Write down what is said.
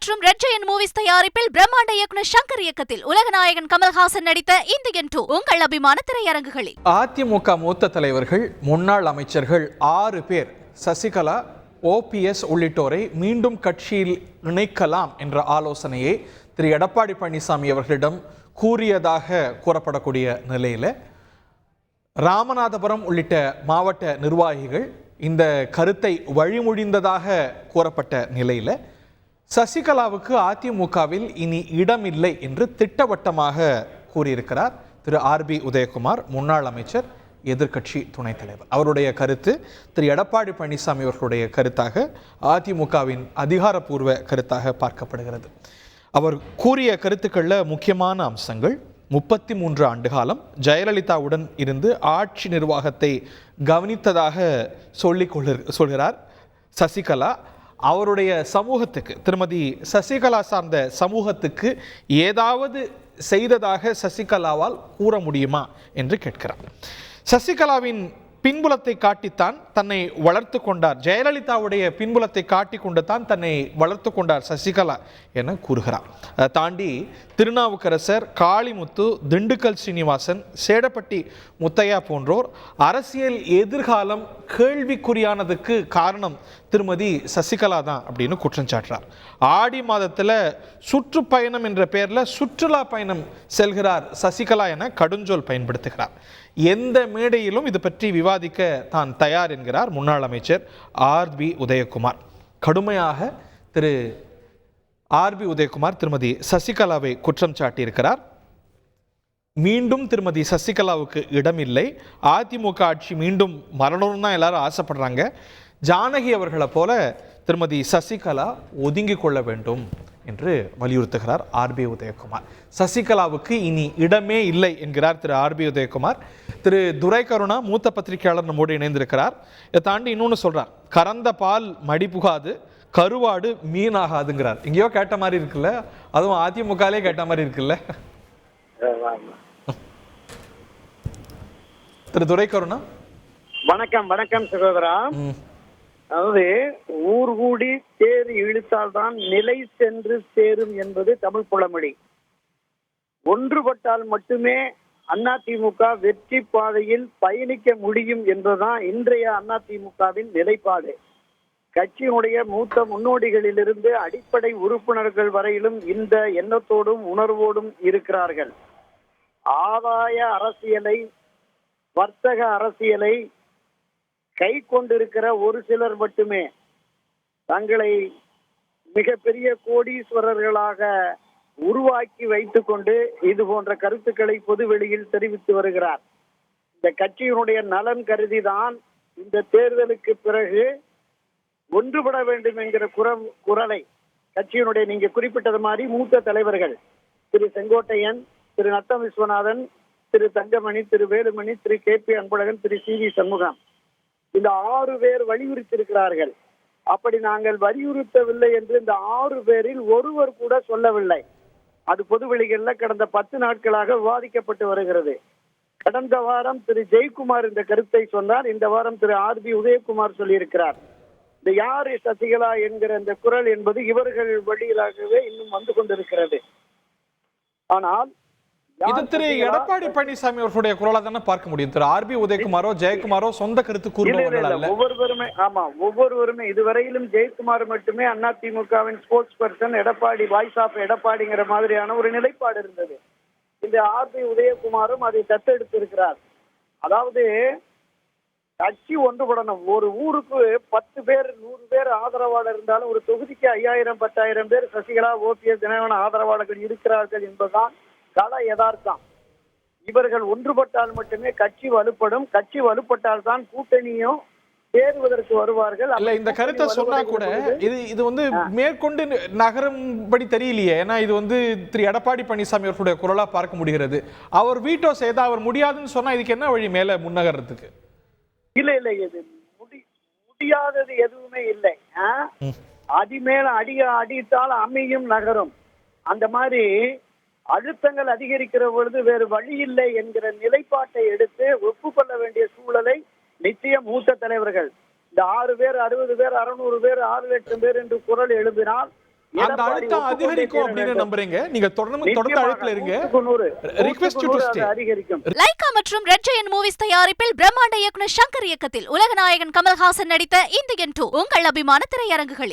மற்றும் red giant movies தயாரிப்பில் பிரம்மாண்ட இயக்குனர் சங்கர் இயக்கத்தில் உலகநாயகன் கமல்ஹாசன் நடித்த இந்தியன் 2 உங்கள் அபிமான திரையரங்குகளில். அதிமுக மூத்த தலைவர்கள், முன்னாள் அமைச்சர்கள் 6 பேர் சசிகலா, OPS உள்ளிட்டோரை மீண்டும் கட்சியில் இணைக்கலாம் என்ற ஆலோசனையை திரு எடப்பாடி பழனிசாமி அவர்களிடம் கூறியதாக கூறப்படக்கூடிய நிலையில் ராமநாதபுரம் உள்ளிட்ட மாவட்ட நிர்வாகிகள் இந்த கருத்தை வழிமொழிந்ததாக கூறப்பட்ட நிலையில் சசிகலாவுக்கு அதிமுகவில் இனி இடமில்லை என்று திட்டவட்டமாக கூறியிருக்கிறார் திரு RB உதயகுமார், முன்னாள் அமைச்சர், எதிர்க்கட்சி துணைத் தலைவர். அவருடைய கருத்து திரு எடப்பாடி பழனிசாமி அவர்களுடைய கருத்தாக, அதிமுகவின் அதிகாரப்பூர்வ கருத்தாக பார்க்கப்படுகிறது. அவர் கூறிய கருத்துக்களில் முக்கியமான அம்சங்கள்: 33 ஆண்டு காலம் ஜெயலலிதாவுடன் இருந்து ஆட்சி நிர்வாகத்தை கவனித்ததாக சொல்கிறார் சசிகலா. அவருடைய சமூகத்துக்கு, திருமதி சசிகலா சார்ந்த சமூகத்துக்கு ஏதாவது செய்ததாக சசிகலாவால் கூற முடியுமா என்று கேட்கிறார். சசிகலாவின் பின்புலத்தை காட்டித்தான் தன்னை வளர்த்து கொண்டார், ஜெயலலிதாவுடைய பின்புலத்தை காட்டி கொண்டு தான் தன்னை வளர்த்து கொண்டார் சசிகலா என கூறுகிறார். அதை தாண்டி திருநாவுக்கரசர், காளிமுத்து, திண்டுக்கல் சீனிவாசன், சேடப்பட்டி முத்தையா போன்றோர் அரசியல் எதிர்காலம் கேள்விக்குறியானதுக்கு காரணம் திருமதி சசிகலா தான் அப்படின்னு குற்றம் சாட்டுறார். ஆடி மாதத்தில் சுற்றுப்பயணம் என்ற பெயரில் சுற்றுலா பயணம் செல்கிறார் சசிகலா என கடுஞ்சொல் பயன்படுத்துகிறார். எந்த மேடையிலும் இது பற்றி விவாதிக்க தான் தயார் என்கிறார் முன்னாள் அமைச்சர் RB உதயகுமார். கடுமையாக திரு RB உதயகுமார் திருமதி சசிகலாவை குற்றம் சாட்டியிருக்கிறார். மீண்டும் திருமதி சசிகலாவுக்கு இடமில்லை, அதிமுக ஆட்சி மீண்டும் மரணம்னு தான் எல்லாரும் ஆசைப்படுறாங்க. ஜானகி அவர்களை போல திருமதி சசிகலா ஒதுங்கி கொள்ள வேண்டும் என்று வலியுறுத்துகிறார் RB உதயகுமார். சசிகலாவுக்கு இனி இடமே இல்லை என்கிறார் திரு RB உதயகுமார். திரு துரைகருணா, மூத்த பத்திரிகையாளர், நம்மோடு இணைந்திருக்கிறார். இதை தாண்டி இன்னொன்று சொல்றார்: கறந்த பால் மடி புகாது, கருவாடு மீனாகாதுங்கிறார். எங்கேயோ கேட்ட மாதிரி இருக்குல்ல, அதுவும் அதிமுகலே கேட்ட மாதிரி இருக்குல்ல. திரு துரைகருணா, வணக்கம். வணக்கம் சகோதரா. அதாவது ஊர் கூடி தேர் இழுத்தால்தான் நிலை சென்று சேரும் என்பது தமிழ் புலமொழி. ஒன்றுபட்டால் மட்டுமே அதிமுக வெற்றி பாதையில் பயணிக்க முடியும் என்பதுதான் இன்றைய அதிமுகவின் நிலைப்பாடு. கட்சியினுடைய மூத்த முன்னோடிகளிலிருந்து அடிப்படை உறுப்பினர்கள் வரையிலும் இந்த எண்ணத்தோடும் உணர்வோடும் இருக்கிறார்கள். ஆதாய அரசியலை, வர்த்தக அரசியலை கை கொண்டிருக்கிற ஒரு சிலர் மட்டுமே தங்களை மிகப்பெரிய கோடீஸ்வரர்களாக உருவாக்கி வைத்துக் கொண்டு இது போன்ற கருத்துக்களை பொது வெளியில் தெரிவித்து வருகிறார். இந்த கட்சியினுடைய நலன் கருதிதான் இந்த தேர்தலுக்கு பிறகு ஒன்றுபட வேண்டும் என்கிற குரலை கட்சியினுடைய, நீங்க குறிப்பிட்டது மாதிரி, மூத்த தலைவர்கள் திரு செங்கோட்டையன், திரு நத்தம் விஸ்வநாதன், திரு தங்கமணி, திரு வேலுமணி, திரு KP அன்பழகன், திரு CV சண்முகம், இந்த 6 பேர் வலியுறுத்தி இருக்கிறார்கள். அப்படி நாங்கள் வலியுறுத்தவில்லை என்று இந்த 6 பேரில் ஒருவர் கூட சொல்லவில்லை. அது பொதுவெளிகளில் கடந்த 10 நாட்களாக விவாதிக்கப்பட்டு வருகிறது. கடந்த வாரம் திரு ஜெயக்குமார் இந்த கருத்தை சொன்னார். இந்த வாரம் திரு RB உதயகுமார் சொல்லியிருக்கிறார். இந்த யாரு சசிகலா என்கிற இந்த குரல் என்பது இவர்கள் வழியிலாகவே இன்னும் வந்து கொண்டிருக்கிறது. ஆனால் இது திரு எடப்பாடி பழனிசாமி அவர்களுடைய குரலா தானே பார்க்க முடியும். திரு RB உதயகுமாரோ ஜெயக்குமாரோ சொந்த கருத்து கூறுபவர்கள் அல்ல. ஒவ்வொருவருமே இதுவரையிலும் ஜெயக்குமார் மட்டுமே அதிமுகவின் spokesperson, Edappadi voice of எடப்பாடிங்கிற மாதிரியான ஒரு நிலைப்பாடு இருந்தது. இந்த RB உதயகுமாரும் அதை தத்தெடுத்து இருக்கிறார். அதாவது கட்சி ஒன்றுபடணும். ஒரு ஊருக்கு 10 பேர் 100 பேர் ஆதரவாளர் இருந்தாலும் ஒரு தொகுதிக்கு 5000 10,000 பேர் சசிகலா, OPS, தினகரன் ஆதரவாளர்கள் இருக்கிறார்கள் என்பதுதான் கள யதார்த்தம். இவர்கள் ஒன்றுபட்டால் மட்டுமே கட்சி வலுப்படும். கட்சி வலுப்பட்டால் தான் கூட்டணியும் சேருவதற்கு வருவார்கள். அல்ல, இந்த கருத்தை சொன்னா கூட இது வந்து மேற்கொண்டு நகரும்படி தெரியலையே. ஏன்னா இது வந்து திரு எடப்பாடி பழனிசாமி அவர்களுடைய குரலா பார்க்க முடிகிறது. அவர் வீட்டோ செய்தா அவர் முடியாதுன்னு சொன்னா இதுக்கு என்ன வழி மேல முன்னகரத்துக்கு? இல்ல இது முடியாதது எதுவுமே இல்லை. அடிமேல அடித்தால் அமையும் நகரும். அந்த மாதிரி அழுத்தங்கள் அதிகரிக்கிற பொழுது வேறு வழி இல்லை என்கிற நிலைப்பாட்டை எடுத்து ஒப்புக்கொள்ள வேண்டிய சூழலை நிச்சயம் மூத்த தலைவர்கள் இந்த 6 பேர் 60 பேர் 600 பேர் 6 லட்சம் பேர் என்று குரல் எழுப்பினால் அந்த அழுத்தம் அதிகரிக்கும் அப்படின்னு நம்புறீங்க? நீங்க தொடர்ந்து அழுத்தல இருங்க. Request to stay. அதிகரிக்கும். லைகா மற்றும் ரெட் ஜெயண்ட் மூவிஸ் தயாரிப்பில் பிரம்மாண்ட இயக்குனர் சங்கர் இயக்கத்தில் உலகநாயகன் கமல்ஹாசன் நடித்த இந்தியன் 2 உங்கள் அபிமான திரையரங்குகளில்.